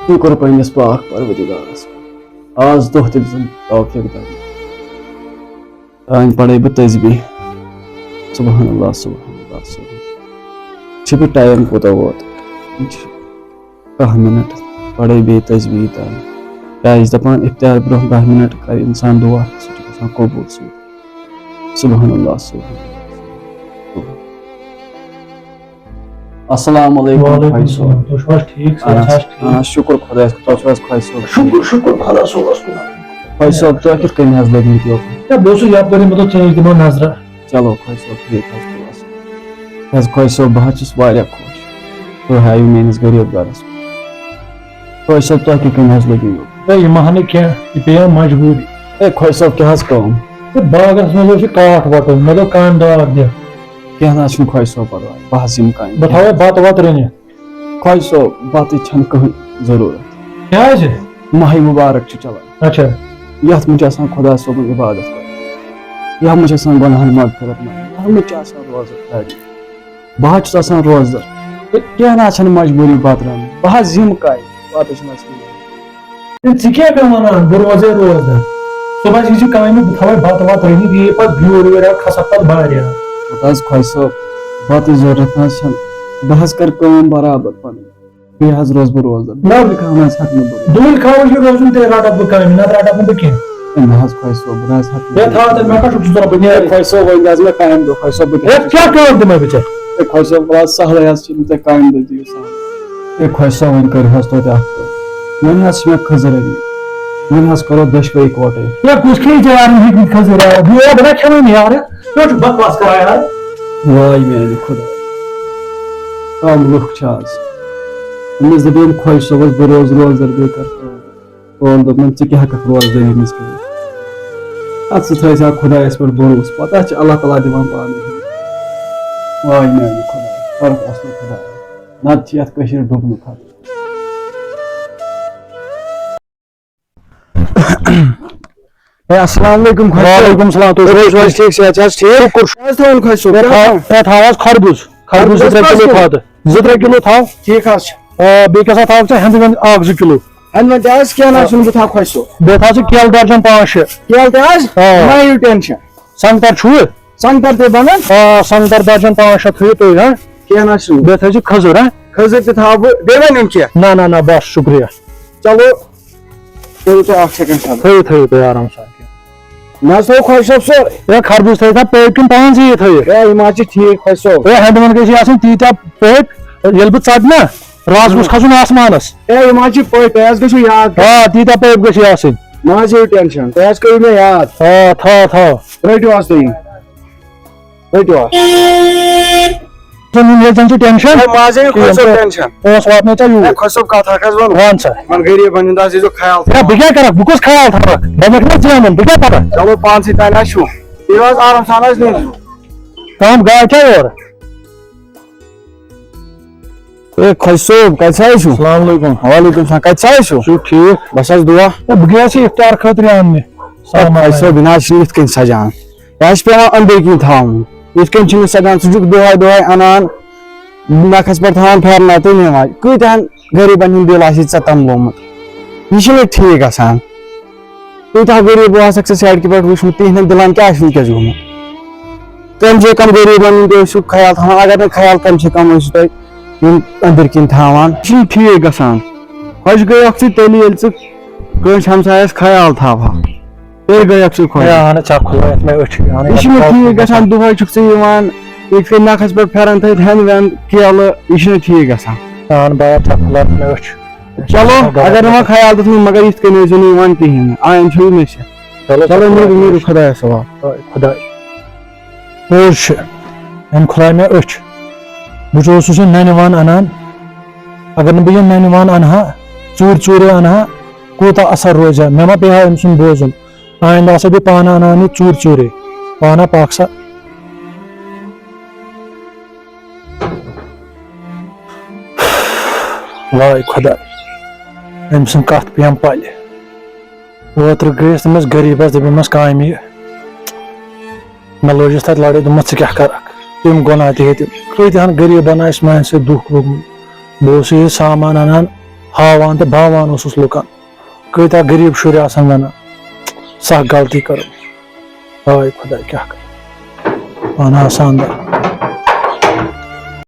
شکر پنس پاک پروردگارس آز دہ تہ دِژٕن توفیق دِنہٕ تانۍ پڑے بہٕ تسبیح سبحان اللہ سبحان اللہ سبحان چھُ ٹائم کوتاہ ووت 10 منٹ پڑے بیٚیہِ تسبیح تانۍ کیٛازِ دپان افتیار برونٛہہ 10 منٹ کرِ انسان دعا سُہ چھُ گژھان قبوٗل سبحان اللہ سبحان اللہ السلام علیکم شکر خدایس کُن تُہۍ چھِو حظ خۄش صٲب شکر خدا صٲبس کُن خۄش صٲب تُہۍ کِتھ کٔنۍ حظ لٔگمٕتۍ یوکُن بہٕ اوسُس یپٲرۍ مےٚ دوٚپ ژٕ دِمو نظرا چلو خۄش صٲب ٹھیٖک حظ حظ خۄش صٲب بہٕ حظ چھُس واریاہ خۄش تُہۍ ہٲیِو میٲنِس غریٖب گرس خۄش صٲب تُہۍ کِتھ کٔنۍ حظ لٔگِو یوکُن یہِ مہ نہٕ کینٛہہ یہِ پیٚیہِ مجبوٗری ہے خۄش صٲب کیٛاہ حظ کٲم باغس منٛز اوس یہِ کاٹھ وٹُن مےٚ دوٚپ کامہِ دار دِ کینٛہہ نہ حظ چھُنہٕ خۄش صٲب پرواے بہٕ حظ یِمہٕ کامہِ بہٕ تھاوے بتہٕ وتہٕ رٔنِتھ خۄش صٲب بتٕچ چھنہٕ کٕہٕنۍ ضروٗرت کیٛازِ ماہِ مُبارک چھُ چلان اچھا یتھ منٛز چھِ آسان خۄدا صٲبُن عبادت کرٕنۍ یتھ منٛز چھِ آسان گۄنہن مغفرت منٛگٕنۍ یتھ منٛز چھِ آسان روزٕ رٹٕنۍ بہٕ حظ چھُس آسان روزدر کینٛہہ نہ حظ چھنہٕ مجبوٗری بتہٕ رنٕنۍ بہٕ حظ یِمہٕ کامہِ بتہٕ چھُنہٕ حظ ژٕ کیٛاہ مےٚ ونان بہٕ روزے روزدر صبحس یی ژٕ کامہِ بہٕ تھاوے بتہٕ وتہٕ رٔنِتھ یہِ پتہٕ بیول ویول کھسکھ پتہٕ واریاہ حظ خۄش صٲب بتٕچ ضروٗرت نہ حظ چھنہٕ بہٕ حظ کرٕ کٲم برابر پنٕنۍ بیٚیہِ حظ روزٕ بہٕ روزدر دۄہلہِ خان حظ ہٮ۪کہٕ نہٕ بہٕ دۄہلہِ خاوٕ چھُ روزُن تیٚلہِ رٹکھ بہٕ کامہِ نتہٕ رٹکھ نہٕ بہٕ کینٛہہ نہ حظ خۄش صٲب بہٕ نہ حظ ہٮ۪کہٕ ہے تھاو تیٚلہِ مےٚ کتھ چھُکھ ضروٗرت بہٕ نیرٕ خۄش صٲب وۄنۍ حظ مےٚ کامہِ دۄہ خۄش صٲب بہٕ کیٛاہ کٲم دِمے بہٕ ژےٚ خۄش صٲب بہٕ حظ سہلٕے حظ چھِ تۄہہِ کامہِ دۄہ دِیِو سہل ہے خۄش صٲب وۄنۍ کٔرِو حظ توتہِ اکھ کٲم وۄنۍ حظ چھِ مےٚ خٔزٕر أنمٕتۍ وۄنۍ حظ کرو دۄشوے اِکوٹے ہے کُس کھیٚیہِ ژےٚ یارن ہیٚکہِ کھٔزٕر یارٕ بہٕ نہ کھٮ۪وان یارٕ ژٕ چھُکھ بکواس کران یارٕ واے میانہِ خۄدا کم لُکھ چھِ آز أمِس دَپیٚیِم خۄش صٲبس بہٕ روزٕ روزدر بیٚیہِ کر کٲم دوٚپُن ژٕ کیٛاہ ہٮ۪ککھ روزدٔری أمِس کٔرِتھ اَدٕ ژٕ تھٲیزِ ہا خۄدایس پٮ۪ٹھ بروسہٕ پتہ چھِ اللہ تعالیٰ دِوان پانے واے میانہِ خۄدا فرق اصل خۄدا نتہٕ چھِ یتھ کٔشیٖرِ ڈُبنُک خطرٕ السلام علیکم وعلیکم السلام تُہۍ چھِو حظ ٹھیٖک صحت چھِ حظ ٹھیٖک تھاوُن خۄش صٲب تھاو حظ خربوٗز 2-3 کِلوٗ کھادٕ 2-3 کِلوٗ تھاو ٹھیٖک حظ چھُ بیٚیہِ کیٛاہ سا تھاو ژٕ ہٮ۪نٛدٕ وٮ۪نٛدٕ 1-2 کِلوٗ ہٮ۪نٛدٕ تہِ حظ کینٛہہ نہ حظ چھُنہٕ بہٕ تھاو خۄش صٲب بیٚیہِ تھاو ژٕ کیلہٕ درجن 5-6 کیلہٕ تہِ حظ مہ ہیٚیِو ٹٮ۪نشن سنٛگتر چھُوٕ سنٛگتر تہِ بنن سنٛگتر درجن 5-6 تھٲیِو تُہۍ کینٛہہ نہ حظ چھُنہٕ بیٚیہِ تھٲیزِ کھٔزٕر کھٔزٕر تہِ تھاو بہٕ بیٚیہِ ؤنِو کینٛہہ نہ بس شُکریہ چلو تھٲیِو تُہۍ اکھ سیکنڈ تھٲیِو تُہۍ آرام سان مےٚ حظ تھوٚو خۄش صٲب سورُے ہے خربوٗز تھٲیِو پٔٹۍ کِنہٕ پانسٕے تھٲیِو ہے یِم حظ چھِ ٹھیٖک خۄش صٲب ہے ہٮ۪نٛدٕ وٮ۪نٛدٕ گژھِ آسٕنۍ تیٖتیٛاہ پٔٹۍ ییٚلہِ بہٕ ژٹہٕ نا رز گوٚژھ کھسُن آسمانس ہے یِم حظ چھِ پٔٹۍ تۄہہِ حظ گٔژھِو یاد تیٖتیٛاہ پٔٹۍ گٔژھِ آسٕنۍ مہ حظ ہیٚیِو ٹٮ۪نشن تۄہہِ حظ کٔرِو مےٚ یاد تھاو رٔٹِو حظ تُہۍ رٔٹِو حظ ییٚلہِ زن چھُ ٹٮ۪نشن مہ حظ ہیٚیِو خۄش صٲب ٹٮ۪نشن پونٛسہٕ واتنٲے ژےٚ یوٗرۍ خۄش صٲب کتھ اکھ حظ وَن وَن سا یِمن غریٖبن ہُنٛد حظ دیٖزیو خیال ہے بہٕ کیٛاہ کرکھ بہٕ کُس خیال تھاوکھ بہٕ مےٚ چھُنہ زینُن بہٕ کیٛاہ کرکھ چلو پانسٕے تانۍ حظ چھُو یِیِو حظ آرام سان حظ نیٖرِو کانٛہہ گاڑِ چھا یورٕ ہے خۄش صٲب کتہِ حظ چھُو السلام علیکم وعلیکم السلام کتہِ حظ چھُو چھُو ٹھیٖک بس حظ دُعا بہٕ گٔیاس یہِ اِفطار خٲطرٕ اَننہِ خۄش صٲب یہِ نہ حظ چھُنہٕ یِتھ کٔنۍ سجان یہِ حظ چھُ پیٚوان أنٛدٕرۍ کِنۍ تھاوُن یِتھ کٔنۍ چھُنہٕ سجان ژٕ چھُکھ دۄہے انان نکھس پٮ۪ٹھ تھاوان پھیرنا تہٕ نِوان کۭتیاہن غریٖبن ہُنٛد دِل آسی ژےٚ تملومُت یہِ چھُنہٕ ٹھیٖک گژھان کۭتیاہ غریٖب آسکھ ژےٚ سڑکہِ پٮ۪ٹھ وٕچھمُت تِہنٛدٮ۪ن دِلن کیٛاہ چھُ وٕنکیٚس گوٚمُت کم سے کم غریٖبن ہُنٛد تہِ ٲسِو خیال تھاوان اگر نہٕ خیال کم سے کم ٲسِو تُہۍ یِم أنٛدٕرۍ کِنۍ تھاوان یہِ چھُنہٕ ٹھیٖک گژھان خۄش گٔیکھ ژٕ تیٚلہِ ییٚلہِ ژٕ کٲنٛسہِ ہمسایس خیال تھاوہا تیٚلہِ گٔیکھ ژٕ خۄش یہِ چھُنہٕ ٹھیٖک گژھان دۄہے چھُکھ ژٕ یِوان یِتھ کٔنۍ نکھس پٮ۪ٹھ پھیرن تھٲیِتھ ہٮ۪نٛد وٮ۪نٛد کیلہٕ یہِ چھُنہٕ ٹھیٖک گژھان چلو اگر نہٕ وۄنۍ خیال دیُتمُت مگر یِتھ کٔنۍ ٲسۍزیو نہٕ یِوان کِہینۍ نہٕ آیندٕ چھُو مےٚ چھِ چلو نیٖرِو خۄدایس حوال خۄداے پوٚز چھُ أمۍ کھُلایہِ مےٚ أچھ بہٕ اوسُس یہِ ننہِ وان انان اگر نہٕ بہٕ یہِ ننہِ وان انہٕ ہا ژوٗرِ انہٕ ہا کوٗتاہ اثر روزِ ہا مےٚ ما پیٚیہِ ہا أمۍ سُنٛد بوزُن آیندٕ آسا بہٕ پانہٕ انان یہِ ژوٗرِ پانہ پاک سا واے خۄداے أمۍ سٕنٛز کتھ پیٚیَم پلہِ اوترٕ گٔیَس تٔمِس غریٖبس دٔپِمَس کامہِ مےٚ لٲجِس تتہِ لڑٲے دوٚپمس ژٕ کیٛاہ کرکھ تِم گۄناہ تہِ ہیٚتِم کۭتیاہن غریٖبن آسہِ میانہِ سۭتۍ دُکھ لوٚگمُت بہٕ اوسُس یہِ سامان انان ہاوان تو باوان اوسُس لُکن کۭتیاہ غریٖب شُرۍ آسان وَنان سخ غلطی کٔرٕم ہاے خۄدا کیٛاہ کَرٕ پانہٕ آسان